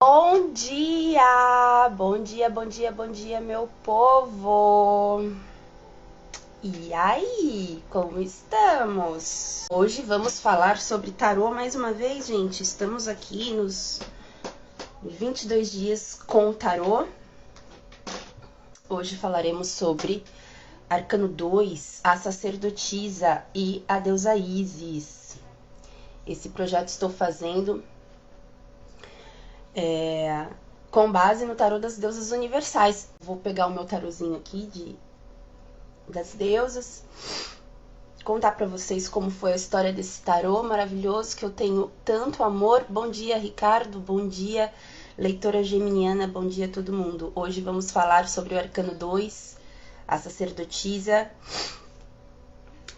Bom dia! Bom dia, bom dia, bom dia, meu povo! E aí, como estamos? Hoje vamos falar sobre tarô mais uma vez, gente. Estamos aqui nos 22 dias com tarô. Hoje falaremos sobre Arcano 2, a sacerdotisa e a deusa Ísis. Esse projeto estou fazendo com base no tarô das deusas universais. Vou pegar o meu tarozinho aqui das deusas, contar pra vocês como foi a história desse tarô maravilhoso que eu tenho tanto amor. Bom dia, Ricardo, bom dia, leitora geminiana, bom dia a todo mundo. Hoje vamos falar sobre o Arcano 2, a sacerdotisa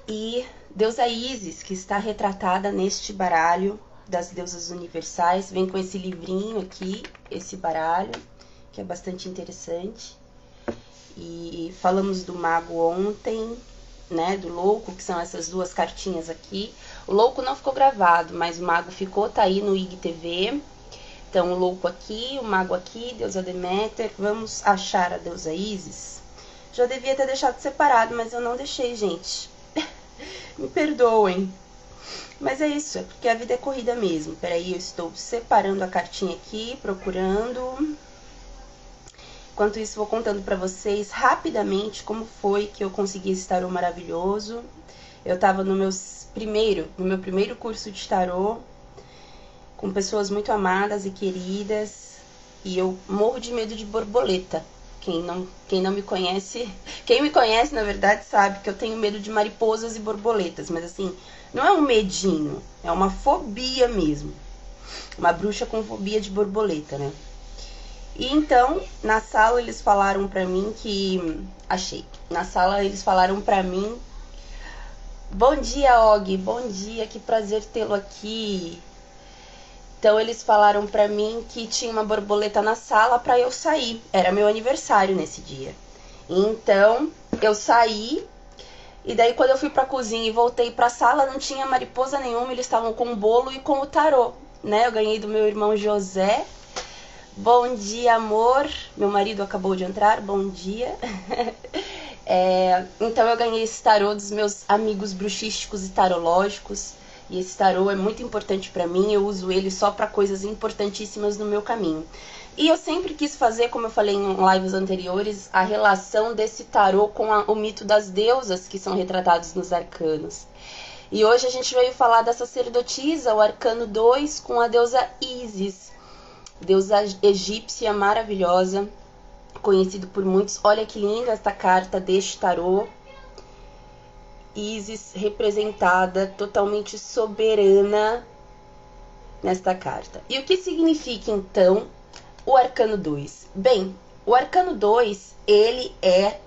e deusa Ísis, que está retratada neste baralho das deusas universais. Vem com esse livrinho aqui, esse baralho, que é bastante interessante. E falamos do mago ontem, né, do louco, que são essas duas cartinhas aqui. O louco não ficou gravado, mas o mago ficou, tá aí no IGTV. Então, o louco aqui, o mago aqui, deusa Deméter. Vamos achar a deusa Ísis. Já devia ter deixado separado, mas eu não deixei, gente. Me perdoem. Mas é isso, é porque a vida é corrida mesmo. Peraí, eu estou separando a cartinha aqui, procurando. Enquanto isso, vou contando pra vocês rapidamente como foi que eu consegui esse tarô maravilhoso. Eu tava no meu primeiro curso de tarô, com pessoas muito amadas e queridas, e eu morro de medo de borboleta. Quem não me conhece, quem me conhece, na verdade, sabe que eu tenho medo de mariposas e borboletas, mas assim, não é um medinho, é uma fobia mesmo. Uma bruxa com fobia de borboleta, né? E então, na sala eles falaram pra mim que... Achei. Na sala eles falaram pra mim: bom dia, Og, bom dia, que prazer tê-lo aqui. Então eles falaram pra mim que tinha uma borboleta na sala pra eu sair. Era meu aniversário nesse dia. Então eu saí, e daí quando eu fui pra cozinha e voltei pra sala, não tinha mariposa nenhuma, eles estavam com o bolo e com o tarô, né? Eu ganhei do meu irmão José. Bom dia, amor. Meu marido acabou de entrar, bom dia. Então eu ganhei esse tarô dos meus amigos bruxísticos e tarológicos. E esse tarô é muito importante pra mim, eu uso ele só pra coisas importantíssimas no meu caminho. E eu sempre quis fazer, como eu falei em lives anteriores, a relação desse tarô com o mito das deusas que são retratados nos arcanos. E hoje a gente veio falar da sacerdotisa, o Arcano 2, com a deusa Ísis, deusa egípcia maravilhosa, conhecido por muitos. Olha que linda esta carta deste tarô. Ísis representada, totalmente soberana nesta carta. E o que significa, então, o Arcano 2? Bem, o Arcano 2, ele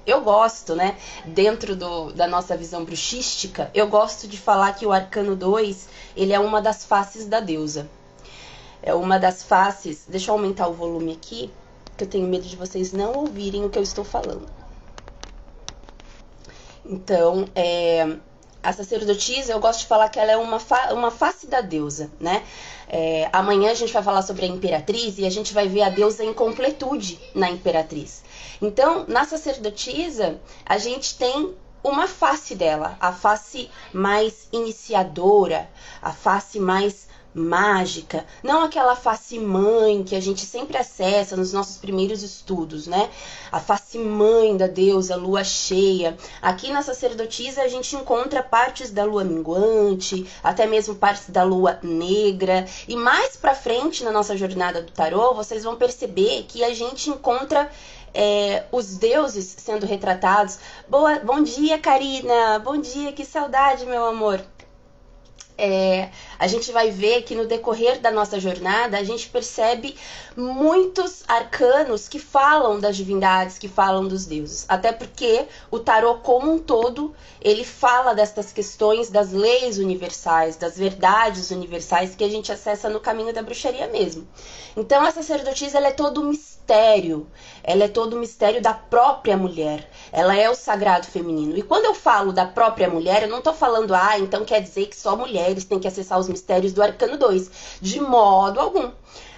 eu gosto, né, dentro da nossa visão bruxística, eu gosto de falar que o Arcano 2, ele é uma das faces da deusa. É uma das faces... Deixa eu aumentar o volume aqui, porque eu tenho medo de vocês não ouvirem o que eu estou falando. Então, a sacerdotisa, eu gosto de falar que ela é uma face da deusa, né? Amanhã a gente vai falar sobre a imperatriz e a gente vai ver a deusa em completude na imperatriz. Então, na sacerdotisa, a gente tem uma face dela, a face mais iniciadora, a face mais mágica, não aquela face mãe que a gente sempre acessa nos nossos primeiros estudos, né? A face mãe da deusa, lua cheia. Aqui na sacerdotisa a gente encontra partes da lua minguante, até mesmo partes da lua negra. E mais pra frente na nossa jornada do tarô, vocês vão perceber que a gente encontra os deuses sendo retratados. Bom dia, Karina! Bom dia, que saudade, meu amor! A gente vai ver que no decorrer da nossa jornada a gente percebe muitos arcanos que falam das divindades, que falam dos deuses. Até porque o tarô como um todo, ele fala destas questões das leis universais, das verdades universais que a gente acessa no caminho da bruxaria mesmo. Então a sacerdotisa, ela é todo um mistério. Ela é todo o mistério da própria mulher. Ela é o sagrado feminino. E quando eu falo da própria mulher, eu não tô falando, então quer dizer que só mulheres têm que acessar os mistérios do Arcano 2. De modo algum.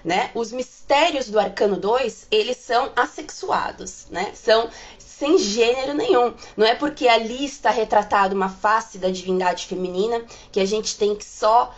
Né? Os mistérios do Arcano 2, eles são assexuados, né? São sem gênero nenhum. Não é porque ali está retratado uma face da divindade feminina que a gente tem que só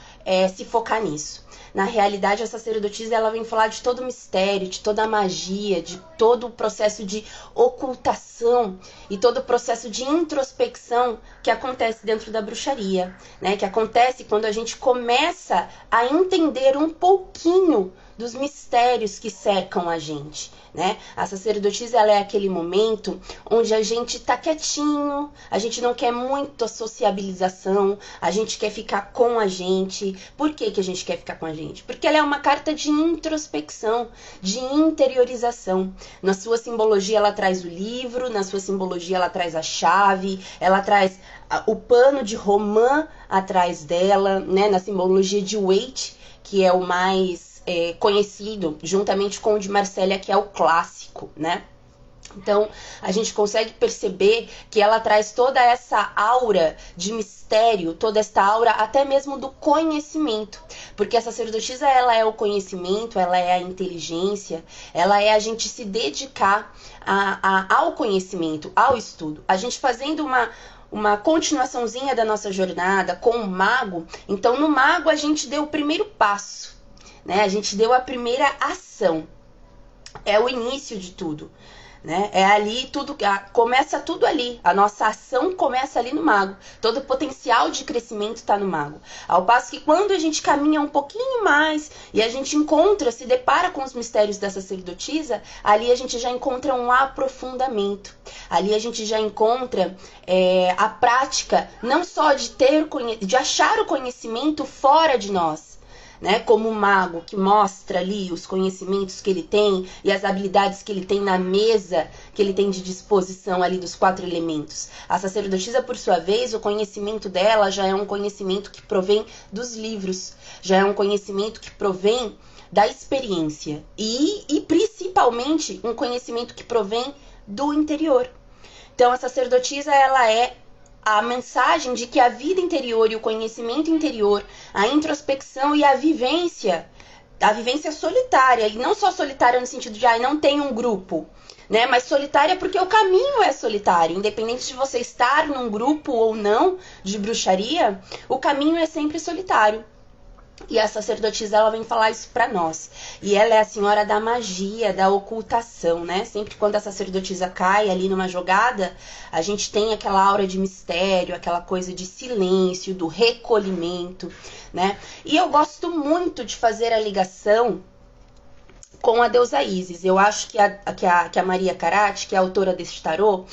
se focar nisso. Na realidade, a sacerdotisa ela vem falar de todo o mistério, de toda a magia, de todo o processo de ocultação e todo o processo de introspecção que acontece dentro da bruxaria, né? Que acontece quando a gente começa a entender um pouquinho dos mistérios que cercam a gente, né? A sacerdotisa ela é aquele momento onde a gente tá quietinho, a gente não quer muito a sociabilização, a gente quer ficar com a gente. Por que que a gente quer ficar com a gente? Porque ela é uma carta de introspecção, de interiorização. Na sua simbologia ela traz o livro, na sua simbologia ela traz a chave, ela traz o pano de romã atrás dela, né? Na simbologia de Waite, que é o mais conhecido, juntamente com o de Marsella, que é o clássico, né? Então, a gente consegue perceber que ela traz toda essa aura de mistério, toda essa aura até mesmo do conhecimento. Porque a sacerdotisa, ela é o conhecimento, ela é a inteligência, ela é a gente se dedicar ao conhecimento, ao estudo. A gente fazendo uma continuaçãozinha da nossa jornada com o mago. Então, no mago, a gente deu o primeiro passo, né? A gente deu a primeira ação. É o início de tudo, né? É ali tudo, começa tudo ali. A nossa ação começa ali no mago. Todo o potencial de crescimento está no mago. Ao passo que quando a gente caminha um pouquinho mais e a gente se depara com os mistérios da sacerdotisa, ali a gente já encontra um aprofundamento. Ali a gente já encontra a prática não só de achar o conhecimento fora de nós, né, como um mago que mostra ali os conhecimentos que ele tem e as habilidades que ele tem na mesa, que ele tem de disposição ali dos 4 elementos. A sacerdotisa, por sua vez, o conhecimento dela já é um conhecimento que provém dos livros, já é um conhecimento que provém da experiência e principalmente um conhecimento que provém do interior. Então, a sacerdotisa, ela é a mensagem de que a vida interior e o conhecimento interior, a introspecção e a vivência solitária, e não só solitária no sentido de não tem um grupo, né? Mas solitária porque o caminho é solitário, independente de você estar num grupo ou não de bruxaria, o caminho é sempre solitário. E a sacerdotisa, ela vem falar isso pra nós. E ela é a senhora da magia, da ocultação, né? Sempre quando a sacerdotisa cai ali numa jogada, a gente tem aquela aura de mistério, aquela coisa de silêncio, do recolhimento, né? E eu gosto muito de fazer a ligação com a deusa Isis. Eu acho que a Maria Karate, que é a autora desse tarô,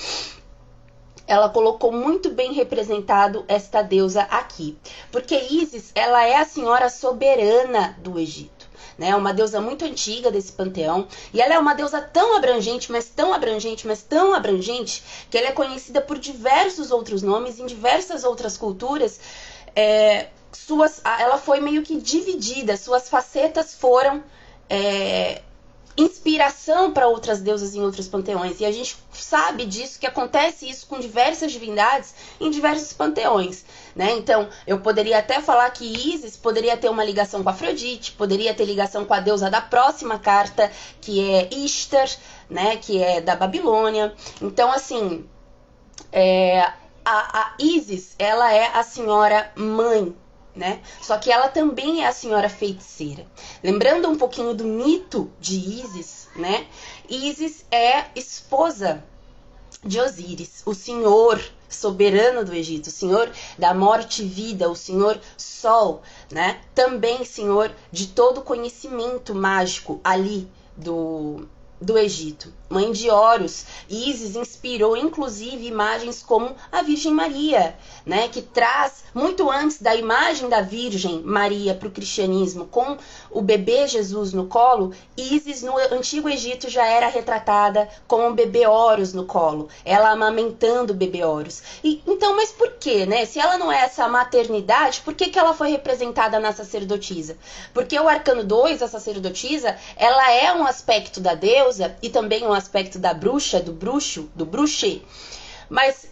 ela colocou muito bem representado esta deusa aqui. Porque Isis, ela é a senhora soberana do Egito, né? Uma deusa muito antiga desse panteão. E ela é uma deusa tão abrangente, mas tão abrangente, mas tão abrangente, que ela é conhecida por diversos outros nomes em diversas outras culturas. Ela foi meio que dividida, suas facetas foram inspiração para outras deusas em outros panteões. E a gente sabe disso, que acontece isso com diversas divindades em diversos panteões, né? Então, eu poderia até falar que Isis poderia ter uma ligação com Afrodite, poderia ter ligação com a deusa da próxima carta, que é Ishtar, né? Que é da Babilônia. Então, assim, a Isis, ela é a senhora mãe, né? Só que ela também é a senhora feiticeira. Lembrando um pouquinho do mito de Isis, né? Isis é esposa de Osíris, o senhor soberano do Egito, o senhor da morte e vida, o senhor Sol, né? Também senhor de todo conhecimento mágico ali do Egito. Mãe de Horus. Isis inspirou inclusive imagens como a Virgem Maria, né, que traz muito antes da imagem da Virgem Maria para o cristianismo, com o bebê Jesus no colo. Isis no Antigo Egito já era retratada com o bebê Horus no colo, ela amamentando o bebê Horus. Então, mas por quê, né? Se ela não é essa maternidade, por que ela foi representada na sacerdotisa? Porque o Arcano 2, a sacerdotisa, ela é um aspecto da deusa e também um aspecto da bruxa, do bruxo, do bruxê. Mas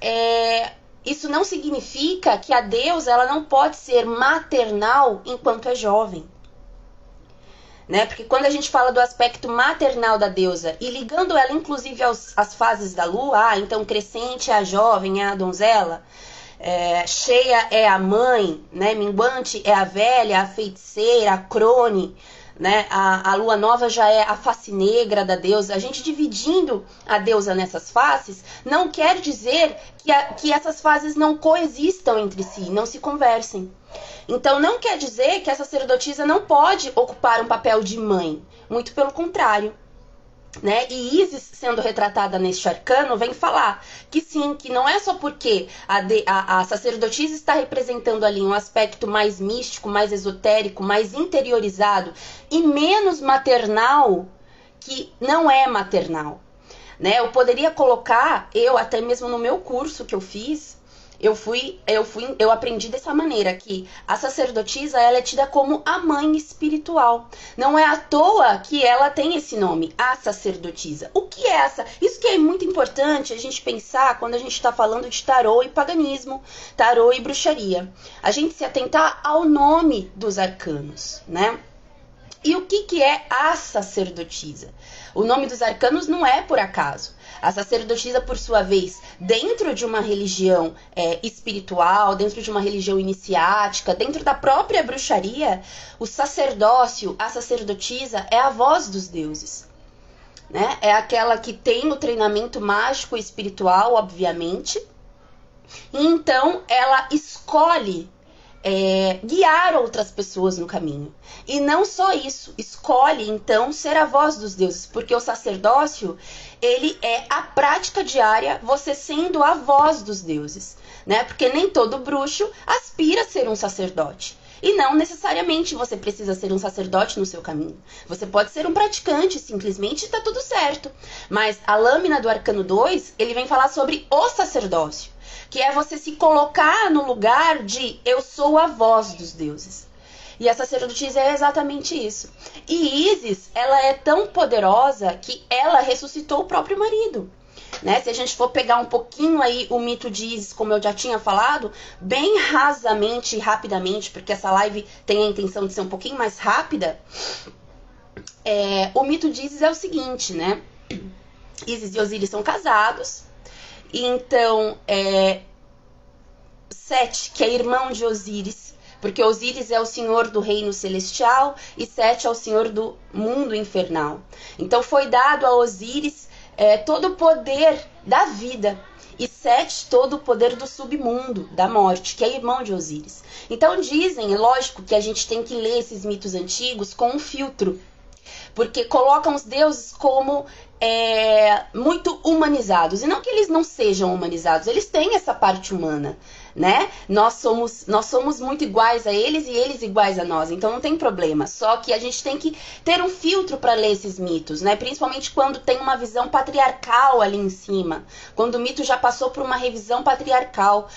isso não significa que a deusa ela não pode ser maternal enquanto é jovem. Né? Porque quando a gente fala do aspecto maternal da deusa e ligando ela inclusive às fases da lua, então crescente é a jovem, é a donzela, cheia é a mãe, né? Minguante é a velha, a feiticeira, a crone, né? A lua nova já é a face negra da deusa. A gente dividindo a deusa nessas faces não quer dizer que essas fases não coexistam entre si, não se conversem. Então não quer dizer que a sacerdotisa não pode ocupar um papel de mãe, muito pelo contrário. Né? E Isis, sendo retratada neste arcano, vem falar que sim, que não é só porque a sacerdotisa está representando ali um aspecto mais místico, mais esotérico, mais interiorizado e menos maternal, que não é maternal. Né? Eu poderia colocar, até mesmo no meu curso que eu fiz, eu aprendi dessa maneira, que a sacerdotisa ela é tida como a mãe espiritual. Não é à toa que ela tem esse nome, a sacerdotisa. O que é essa? Isso que é muito importante a gente pensar quando a gente está falando de tarô e paganismo, tarô e bruxaria. A gente se atentar ao nome dos arcanos, né? E o que é a sacerdotisa? O nome dos arcanos não é por acaso. A sacerdotisa, por sua vez, dentro de uma religião espiritual, dentro de uma religião iniciática, dentro da própria bruxaria, o sacerdócio, a sacerdotisa, é a voz dos deuses. Né? É aquela que tem o treinamento mágico e espiritual, obviamente, e então ela escolhe guiar outras pessoas no caminho. E não só isso, escolhe então ser a voz dos deuses, porque o sacerdócio, ele é a prática diária, você sendo a voz dos deuses, né? Porque nem todo bruxo aspira a ser um sacerdote. E não necessariamente você precisa ser um sacerdote no seu caminho. Você pode ser um praticante, simplesmente está tudo certo. Mas a lâmina do Arcano 2, ele vem falar sobre o sacerdócio, que é você se colocar no lugar de eu sou a voz dos deuses. E a sacerdotisa é exatamente isso. E Isis, ela é tão poderosa que ela ressuscitou o próprio marido. Né? Se a gente for pegar um pouquinho aí o mito de Isis, como eu já tinha falado, bem rasamente e rapidamente, porque essa live tem a intenção de ser um pouquinho mais rápida, o mito de Isis é o seguinte, né? Isis e Osíris são casados, e então Sete, que é irmão de Osíris, porque Osíris é o senhor do reino celestial e Sete é o senhor do mundo infernal. Então foi dado a Osíris todo o poder da vida e Sete todo o poder do submundo, da morte, que é irmão de Osíris. Então dizem, é lógico que a gente tem que ler esses mitos antigos com um filtro, porque colocam os deuses como muito humanizados. E não que eles não sejam humanizados, eles têm essa parte humana, né? Nós somos muito iguais a eles e eles iguais a nós, então não tem problema. Só que a gente tem que ter um filtro para ler esses mitos, né? Principalmente quando tem uma visão patriarcal ali em cima, quando o mito já passou por uma revisão patriarcal.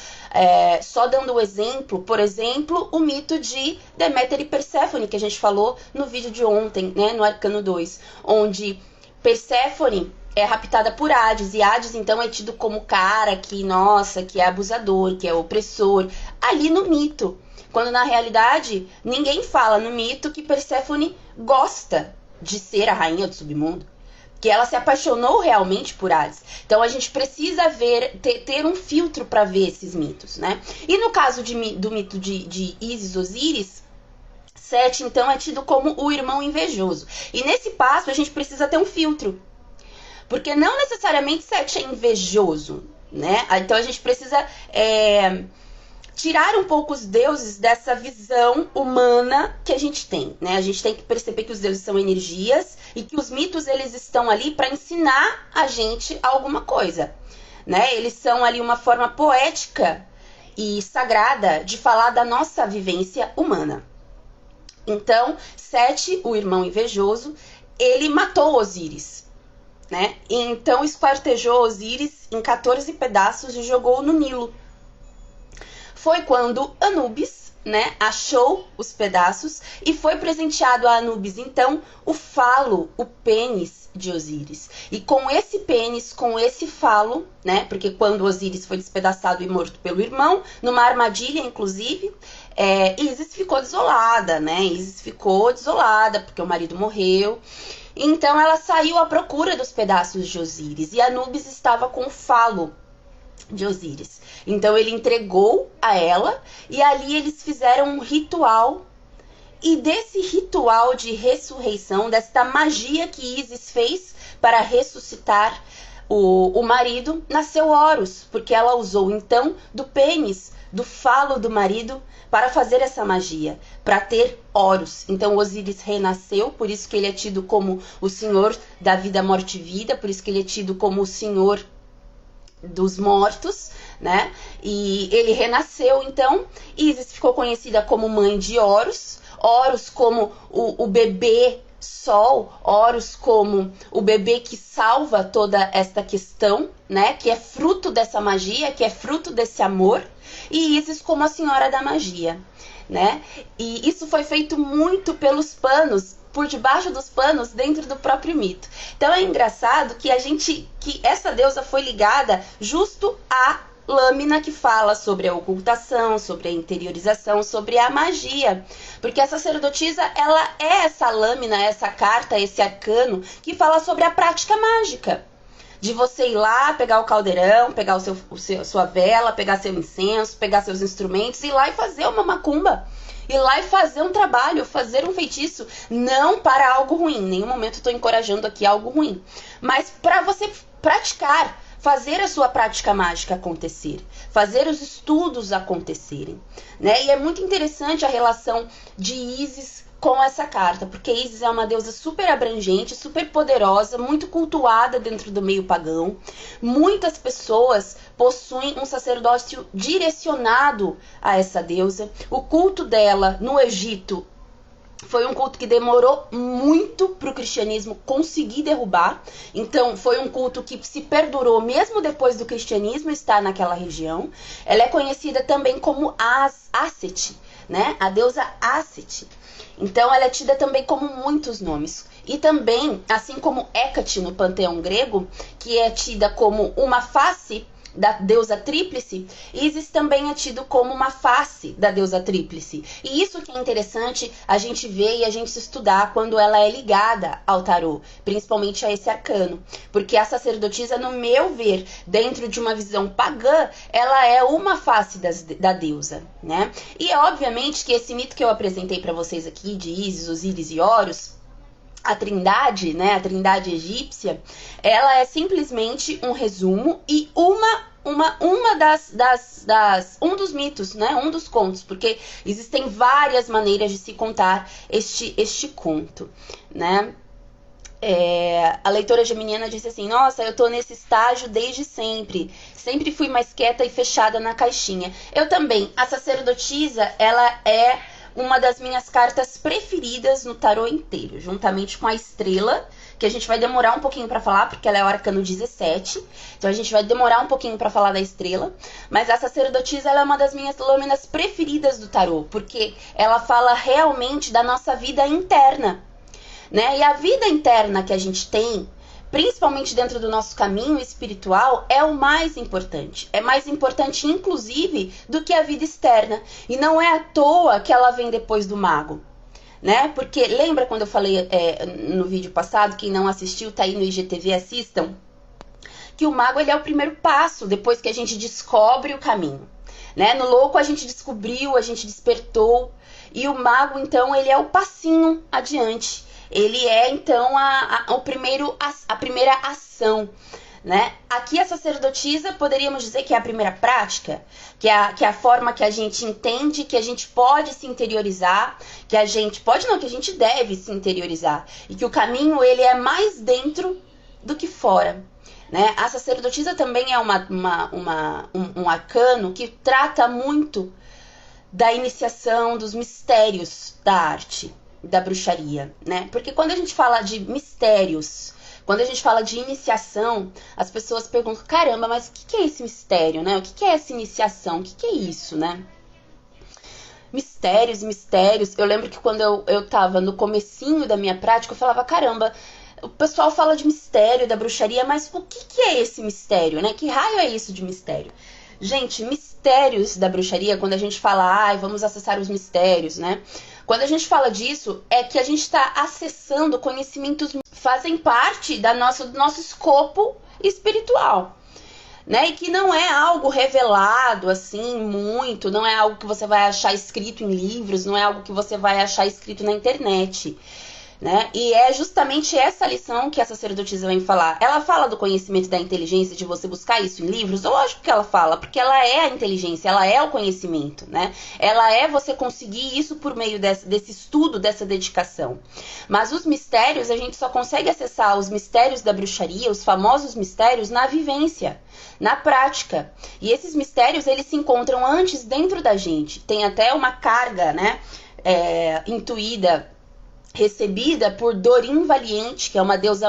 Só dando o exemplo, por exemplo, o mito de Deméter e Perséfone, que a gente falou no vídeo de ontem, né, no Arcano 2, onde Perséfone é raptada por Hades, e Hades então é tido como cara que, nossa, que é abusador, que é opressor, ali no mito. Quando na realidade ninguém fala no mito que Perséfone gosta de ser a rainha do submundo, que ela se apaixonou realmente por Hades. Então a gente precisa ter um filtro para ver esses mitos, né? E no caso do mito de Isis Osíris, Sete então é tido como o irmão invejoso. E nesse passo a gente precisa ter um filtro, porque não necessariamente Sete é invejoso, né? Então a gente precisa tirar um pouco os deuses dessa visão humana que a gente tem, né? A gente tem que perceber que os deuses são energias e que os mitos eles estão ali para ensinar a gente alguma coisa, né? Eles são ali uma forma poética e sagrada de falar da nossa vivência humana. Então, Sete, o irmão invejoso, ele matou Osíris, né? Então esquartejou Osíris em 14 pedaços e jogou no Nilo. Foi quando Anubis, né, achou os pedaços e foi presenteado a Anubis, então, o falo, o pênis de Osíris. E com esse pênis, com esse falo, né, porque quando Osíris foi despedaçado e morto pelo irmão, numa armadilha, inclusive, Ísis ficou desolada, né, Ísis ficou desolada porque o marido morreu. Então ela saiu à procura dos pedaços de Osíris e Anubis estava com o falo de Osíris. Então ele entregou a ela e ali eles fizeram um ritual. E desse ritual de ressurreição, desta magia que Ísis fez para ressuscitar o marido, nasceu Horus, porque ela usou então do pênis, do falo do marido, para fazer essa magia, para ter Horus. Então Osíris renasceu, por isso que ele é tido como o senhor da vida, morte e vida, por isso que ele é tido como o senhor dos mortos, né? E ele renasceu, então Ísis ficou conhecida como mãe de Horus, Horus como o bebê sol, Horus como o bebê que salva toda esta questão, né? Que é fruto dessa magia, que é fruto desse amor, e Ísis como a senhora da magia, né? E isso foi feito muito pelos panos, por debaixo dos panos, dentro do próprio mito. Então é engraçado que essa deusa foi ligada justo à lâmina que fala sobre a ocultação, sobre a interiorização, sobre a magia. Porque a sacerdotisa, ela é essa lâmina, essa carta, esse arcano que fala sobre a prática mágica. De você ir lá, pegar o caldeirão, pegar sua vela, pegar seu incenso, pegar seus instrumentos, ir lá e fazer uma macumba. Ir lá e fazer um trabalho, fazer um feitiço, não para algo ruim. Em nenhum momento estou encorajando aqui algo ruim. Mas para você praticar, fazer a sua prática mágica acontecer, fazer os estudos acontecerem, né? E é muito interessante a relação de Ísis com essa carta, porque Ísis é uma deusa super abrangente, super poderosa, muito cultuada dentro do meio pagão. Muitas pessoas possuem um sacerdócio direcionado a essa deusa. O culto dela no Egito foi um culto que demorou muito para o cristianismo conseguir derrubar. Então, foi um culto que se perdurou mesmo depois do cristianismo estar naquela região. Ela é conhecida também como Asset, né? A deusa Asset. Então, ela é tida também como muitos nomes. E também, assim como Hécate no panteão grego, que é tida como uma face da deusa tríplice, Ísis também é tido como uma face da deusa tríplice. E isso que é interessante a gente ver e a gente estudar quando ela é ligada ao tarô, principalmente a esse arcano. Porque a sacerdotisa, no meu ver, dentro de uma visão pagã, ela é uma face da deusa, né? E é obviamente que esse mito que eu apresentei para vocês aqui, de Ísis, Osíris e Horus, a trindade, né, a trindade egípcia, ela é simplesmente um resumo e um dos mitos, né, um dos contos, porque existem várias maneiras de se contar este conto, né? A leitora geminiana disse assim: nossa, eu tô nesse estágio desde sempre fui mais quieta e fechada na caixinha. Eu também. A sacerdotisa, ela é uma das minhas cartas preferidas no tarô inteiro, juntamente com a estrela, que a gente vai demorar um pouquinho para falar, porque ela é o arcano 17, então a gente vai demorar um pouquinho para falar da estrela, mas a sacerdotisa, ela é uma das minhas lâminas preferidas do tarô, porque ela fala realmente da nossa vida interna, né? E a vida interna que a gente tem, principalmente dentro do nosso caminho espiritual, é o mais importante. É mais importante, inclusive, do que a vida externa. E não é à toa que ela vem depois do mago, né? Porque lembra quando eu falei no vídeo passado, quem não assistiu, tá aí no IGTV, assistam, que o mago, ele é o primeiro passo depois que a gente descobre o caminho, né? No louco a gente descobriu, a gente despertou, e o mago, então, ele é o passinho adiante. Ele é, então, a primeira ação, né? Aqui a sacerdotisa, poderíamos dizer que é a primeira prática, que é a forma que a gente entende, que a gente pode se interiorizar, que a gente pode não, que a gente deve se interiorizar, e que o caminho, ele é mais dentro do que fora, né? A sacerdotisa também é um arcano que trata muito da iniciação, dos mistérios da arte, da bruxaria, né? Porque quando a gente fala de mistérios, quando a gente fala de iniciação, as pessoas perguntam: caramba, mas o que é esse mistério, né? O que é essa iniciação? O que é isso, né? mistérios, mistérios. Eu lembro que quando eu tava no comecinho da minha prática, eu falava, caramba, o pessoal fala de mistério, da bruxaria, mas o que é esse mistério, né? Que raio é isso de mistério? Gente, mistérios da bruxaria, quando a gente fala, vamos acessar os mistérios, né? Quando a gente fala disso, é que a gente está acessando conhecimentos que fazem parte do nosso escopo espiritual, né? E que não é algo revelado, assim, muito, não é algo que você vai achar escrito em livros, não é algo que você vai achar escrito na internet, né? E é justamente essa lição que a sacerdotisa vem falar. Ela fala do conhecimento da inteligência, de você buscar isso em livros. Lógico que ela fala, porque ela é a inteligência, ela é o conhecimento, né? Ela é você conseguir isso por meio desse estudo, dessa dedicação. Mas os mistérios, a gente só consegue acessar os mistérios da bruxaria, os famosos mistérios, na vivência, na prática. E esses mistérios, eles se encontram antes dentro da gente. Tem até uma carga, né, intuída, recebida por Doreen Valiente, que é uma deusa,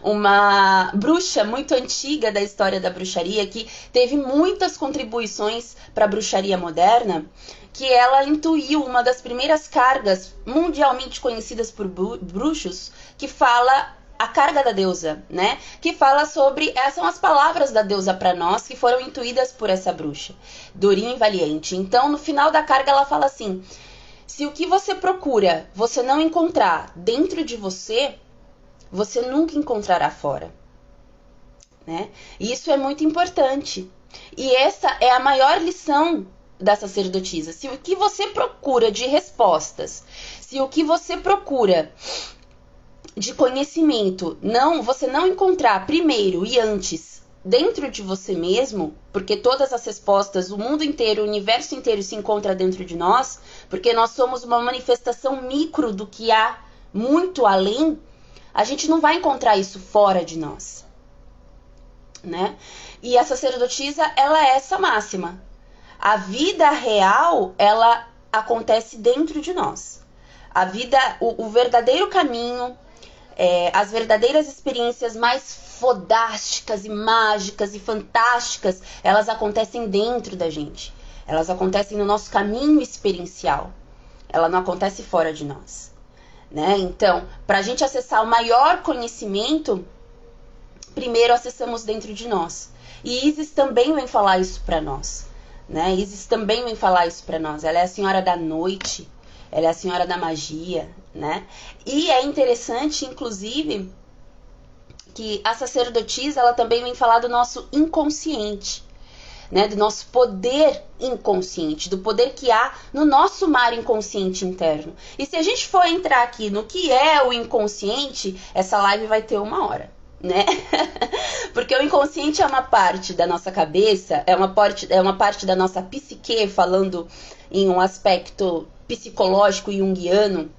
uma bruxa muito antiga da história da bruxaria, que teve muitas contribuições para a bruxaria moderna, que ela intuiu uma das primeiras cargas mundialmente conhecidas por bruxos, que fala a carga da deusa, né? Que fala sobre, essas são as palavras da deusa para nós, que foram intuídas por essa bruxa, Doreen Valiente. Então, no final da carga, ela fala assim: se o que você procura você não encontrar dentro de você, você nunca encontrará fora, né? E isso é muito importante. E essa é a maior lição da sacerdotisa. Se o que você procura de respostas, se o que você procura de conhecimento, você não encontrar primeiro e antes dentro de você mesmo, porque todas as respostas, o mundo inteiro, o universo inteiro se encontra dentro de nós, porque nós somos uma manifestação micro do que há muito além, a gente não vai encontrar isso fora de nós, né? E a sacerdotisa, ela é essa máxima. A vida real, ela acontece dentro de nós. A vida, o verdadeiro caminho, as verdadeiras experiências mais fodásticas e mágicas e fantásticas, elas acontecem dentro da gente. Elas acontecem no nosso caminho experiencial. Ela não acontece fora de nós, né? Então, para a gente acessar o maior conhecimento, primeiro acessamos dentro de nós. E Isis também vem falar isso para nós, né? Isis também vem falar isso para nós. Ela é a senhora da noite, ela é a senhora da magia, né? E é interessante, inclusive, que a sacerdotisa, ela também vem falar do nosso inconsciente, né? Do nosso poder inconsciente, do poder que há no nosso mar inconsciente interno. E se a gente for entrar aqui no que é o inconsciente, essa live vai ter 1 hora, né? Porque o inconsciente é uma parte da nossa cabeça, é uma parte da nossa psique, falando em um aspecto psicológico junguiano.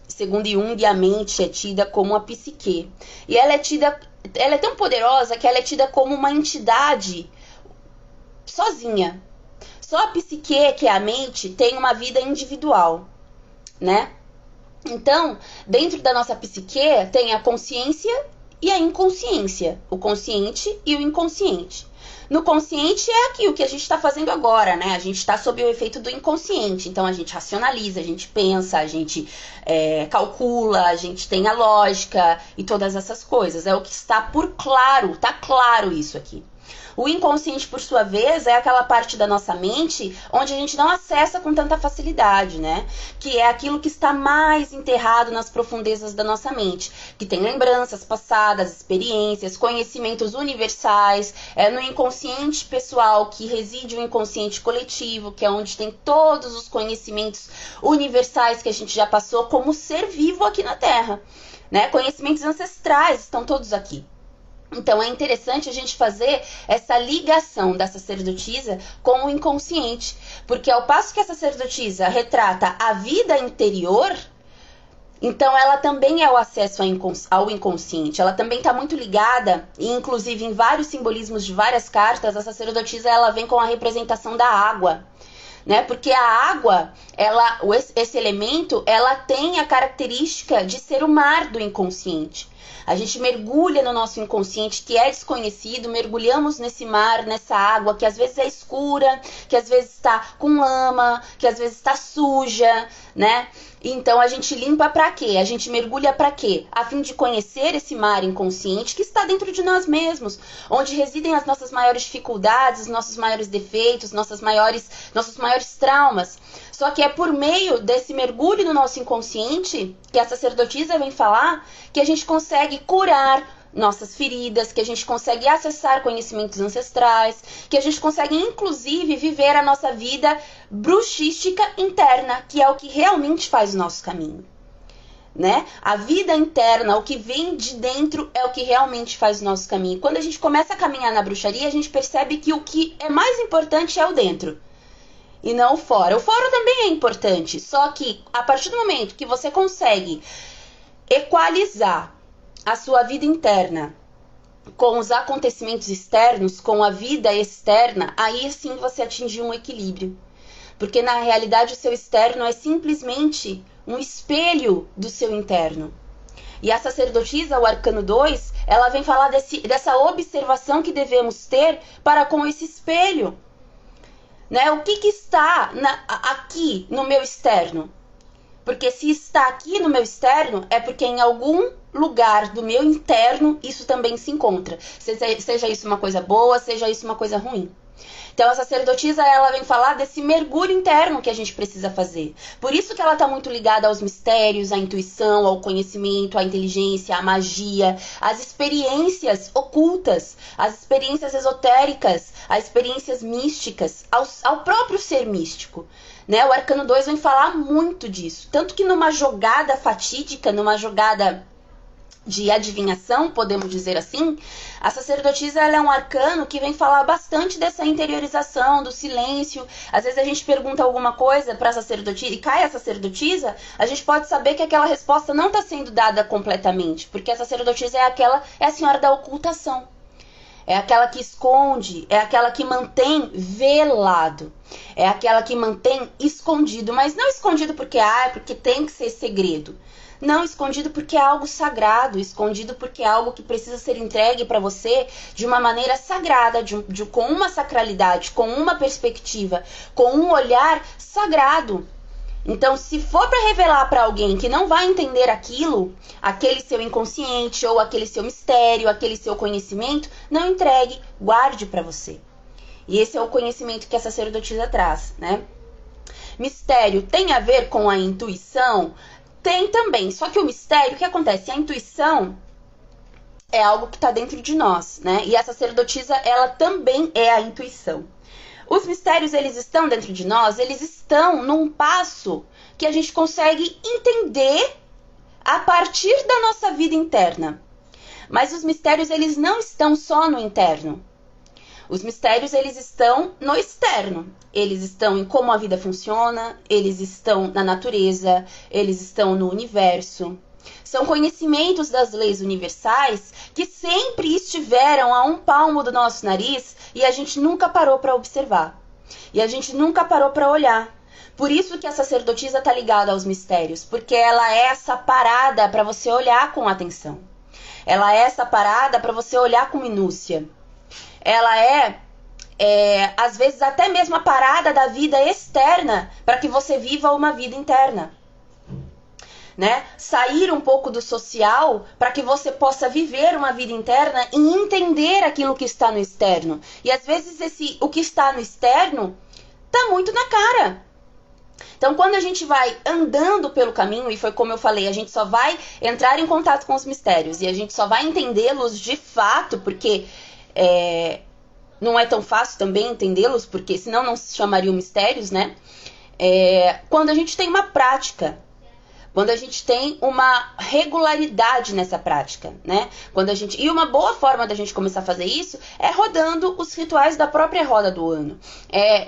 Segundo Jung, a mente é tida como a psique. E ela é tão poderosa que ela é tida como uma entidade sozinha. Só a psique, que é a mente, tem uma vida individual, né? Então, dentro da nossa psique tem a consciência e a inconsciência. O consciente e o inconsciente. No consciente é aquilo que a gente está fazendo agora, né? A gente está sob o efeito do inconsciente. Então, a gente racionaliza, a gente pensa, a gente calcula, a gente tem a lógica e todas essas coisas. É o que está por claro, tá claro isso aqui. O inconsciente, por sua vez, é aquela parte da nossa mente onde a gente não acessa com tanta facilidade, né? Que é aquilo que está mais enterrado nas profundezas da nossa mente, que tem lembranças passadas, experiências, conhecimentos universais. É no inconsciente pessoal que reside o inconsciente coletivo, que é onde tem todos os conhecimentos universais que a gente já passou como ser vivo aqui na Terra, né? Conhecimentos ancestrais estão todos aqui. Então, é interessante a gente fazer essa ligação da sacerdotisa com o inconsciente. Porque ao passo que a sacerdotisa retrata a vida interior, então ela também é o acesso ao inconsciente. Ela também está muito ligada, e inclusive em vários simbolismos de várias cartas, a sacerdotisa ela vem com a representação da água. né? Porque a água, esse elemento, ela tem a característica de ser o mar do inconsciente. A gente mergulha no nosso inconsciente, que é desconhecido, mergulhamos nesse mar, nessa água, que às vezes é escura, que às vezes está com lama, que às vezes está suja, né? Então a gente limpa para quê? A gente mergulha para quê? A fim de conhecer esse mar inconsciente que está dentro de nós mesmos, onde residem as nossas maiores dificuldades, os nossos maiores defeitos, nossos maiores traumas. Só que é por meio desse mergulho no nosso inconsciente, que a sacerdotisa vem falar, que a gente consegue curar nossas feridas, que a gente consegue acessar conhecimentos ancestrais, que a gente consegue, inclusive, viver a nossa vida bruxística interna, que é o que realmente faz o nosso caminho, né? A vida interna, o que vem de dentro, é o que realmente faz o nosso caminho. Quando a gente começa a caminhar na bruxaria, a gente percebe que o que é mais importante é o dentro e não o fora. O fora também é importante, só que a partir do momento que você consegue equalizar a sua vida interna com os acontecimentos externos, com a vida externa, aí sim você atingiu um equilíbrio. Porque na realidade o seu externo é simplesmente um espelho do seu interno. E a sacerdotisa, o arcano 2, ela vem falar dessa observação que devemos ter para com esse espelho. Né? O que está aqui no meu externo? Porque se está aqui no meu externo, é porque em algum lugar do meu interno isso também se encontra. Seja isso uma coisa boa, seja isso uma coisa ruim. Então a sacerdotisa, ela vem falar desse mergulho interno que a gente precisa fazer. Por isso que ela está muito ligada aos mistérios, à intuição, ao conhecimento, à inteligência, à magia, às experiências ocultas, às experiências esotéricas, às experiências místicas, ao próprio ser místico. Né? O arcano 2 vem falar muito disso. Tanto que numa jogada fatídica, numa jogada de adivinhação, podemos dizer assim, a sacerdotisa, ela é um arcano que vem falar bastante dessa interiorização, do silêncio. Às vezes a gente pergunta alguma coisa para a sacerdotisa e cai a sacerdotisa, a gente pode saber que aquela resposta não está sendo dada completamente, porque a sacerdotisa é a senhora da ocultação. É aquela que esconde, é aquela que mantém velado, é aquela que mantém escondido, mas não escondido porque tem que ser segredo. Não, escondido porque é algo sagrado, escondido porque é algo que precisa ser entregue para você de uma maneira sagrada, com uma sacralidade, com uma perspectiva, com um olhar sagrado. Então, se for para revelar para alguém que não vai entender aquilo, aquele seu inconsciente ou aquele seu mistério, aquele seu conhecimento, não entregue, guarde para você. E esse é o conhecimento que a sacerdotisa traz, né? Mistério tem a ver com a intuição? Tem também, só que o mistério, o que acontece? A intuição é algo que está dentro de nós, né? E a sacerdotisa, ela também é a intuição. Os mistérios, eles estão dentro de nós, eles estão num passo que a gente consegue entender a partir da nossa vida interna. Mas os mistérios, eles não estão só no interno. Os mistérios, eles estão no externo. Eles estão em como a vida funciona, eles estão na natureza, eles estão no universo. São conhecimentos das leis universais que sempre estiveram a um palmo do nosso nariz e a gente nunca parou para observar. E a gente nunca parou para olhar. Por isso que a sacerdotisa está ligada aos mistérios, porque ela é essa parada para você olhar com atenção. Ela é essa parada para você olhar com minúcia. Ela às vezes, até mesmo a parada da vida externa para que você viva uma vida interna. Né? Sair um pouco do social para que você possa viver uma vida interna e entender aquilo que está no externo. E às vezes o que está no externo está muito na cara. Então, quando a gente vai andando pelo caminho, e foi como eu falei, a gente só vai entrar em contato com os mistérios e a gente só vai entendê-los de fato, porque não é tão fácil também entendê-los, porque senão não se chamariam mistérios, né? Quando a gente tem uma prática, quando a gente tem uma regularidade nessa prática, né? E uma boa forma da gente começar a fazer isso é rodando os rituais da própria roda do ano.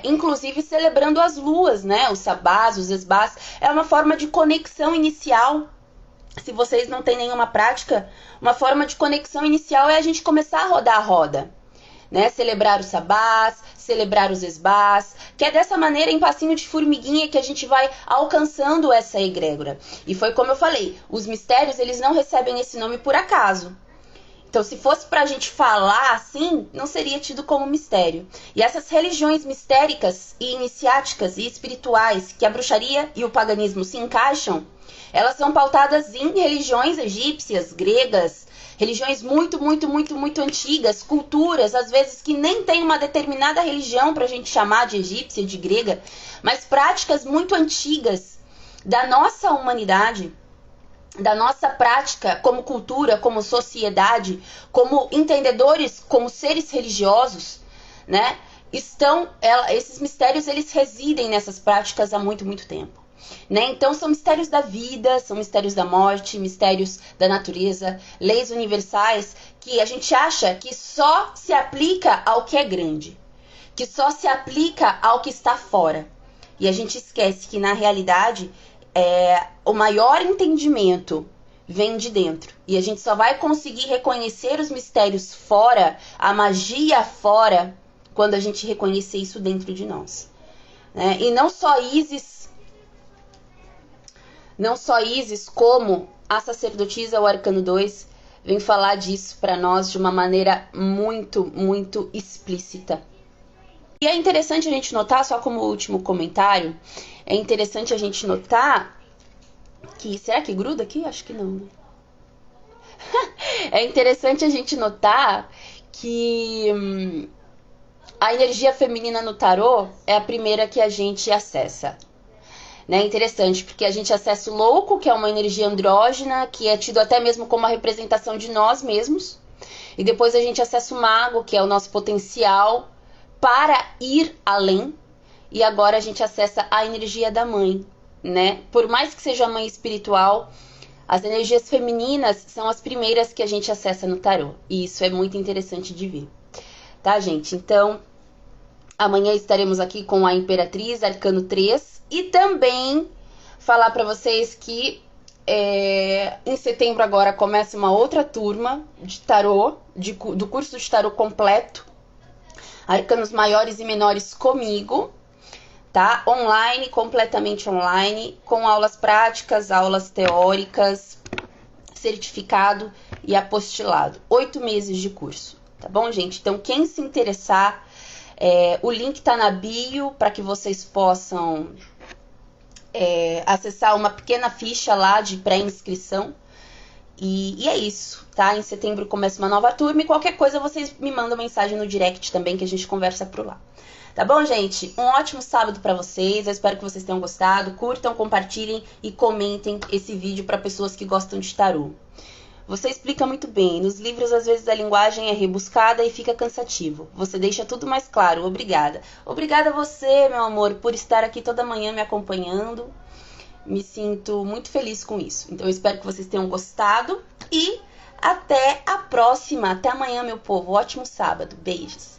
Inclusive celebrando as luas, né? Os sabás, os esbás. É uma forma de conexão inicial. Se vocês não têm nenhuma prática, uma forma de conexão inicial é a gente começar a rodar a roda. né? Celebrar os sabás, celebrar os esbás, que é dessa maneira, em passinho de formiguinha, que a gente vai alcançando essa egrégora. E foi como eu falei, os mistérios, eles não recebem esse nome por acaso. Então, se fosse pra gente falar assim, não seria tido como mistério. E essas religiões mistéricas e iniciáticas e espirituais que a bruxaria e o paganismo se encaixam, elas são pautadas em religiões egípcias, gregas, religiões muito antigas, culturas, às vezes que nem tem uma determinada religião pra gente chamar de egípcia, de grega, mas práticas muito antigas da nossa humanidade, da nossa prática como cultura, como sociedade, como entendedores, como seres religiosos, né? Esses mistérios, eles residem nessas práticas há muito tempo, né? Então são mistérios da vida, são mistérios da morte, mistérios da natureza, leis universais que a gente acha que só se aplica ao que é grande, que só se aplica ao que está fora. E a gente esquece que na realidade o maior entendimento vem de dentro. E a gente só vai conseguir reconhecer os mistérios fora, a magia fora, quando a gente reconhecer isso dentro de nós, né? E não só Isis, como a sacerdotisa, o Arcano 2, vem falar disso para nós de uma maneira muito explícita. E é interessante a gente notar, só como último comentário, é interessante a gente notar que... Será que gruda aqui? Acho que não, né? É interessante a gente notar que a energia feminina no tarô é a primeira que a gente acessa. É interessante, porque a gente acessa o louco, que é uma energia andrógena, que é tido até mesmo como uma representação de nós mesmos. E depois a gente acessa o mago, que é o nosso potencial para ir além. E agora a gente acessa a energia da mãe, né? Por mais que seja a mãe espiritual, as energias femininas são as primeiras que a gente acessa no tarô. E isso é muito interessante de ver. Tá, gente? Então, amanhã estaremos aqui com a Imperatriz, Arcano 3. E também falar para vocês que em setembro agora começa uma outra turma de tarô, do curso de tarô completo. Arcanos maiores e menores comigo, tá? Online, completamente online, com aulas práticas, aulas teóricas, certificado e apostilado. 8 meses de curso, tá bom, gente? Então, quem se interessar, o link tá na bio para que vocês possam acessar uma pequena ficha lá de pré-inscrição. E é isso, tá? Em setembro começa uma nova turma e qualquer coisa vocês me mandam mensagem no direct também que a gente conversa por lá. Tá bom, gente? Um ótimo sábado pra vocês. Eu espero que vocês tenham gostado. Curtam, compartilhem e comentem esse vídeo para pessoas que gostam de tarô. Você explica muito bem. Nos livros, às vezes, a linguagem é rebuscada e fica cansativo. Você deixa tudo mais claro. Obrigada. Obrigada a você, meu amor, por estar aqui toda manhã me acompanhando. Me sinto muito feliz com isso. Então, eu espero que vocês tenham gostado. E até a próxima. Até amanhã, meu povo. Ótimo sábado. Beijos.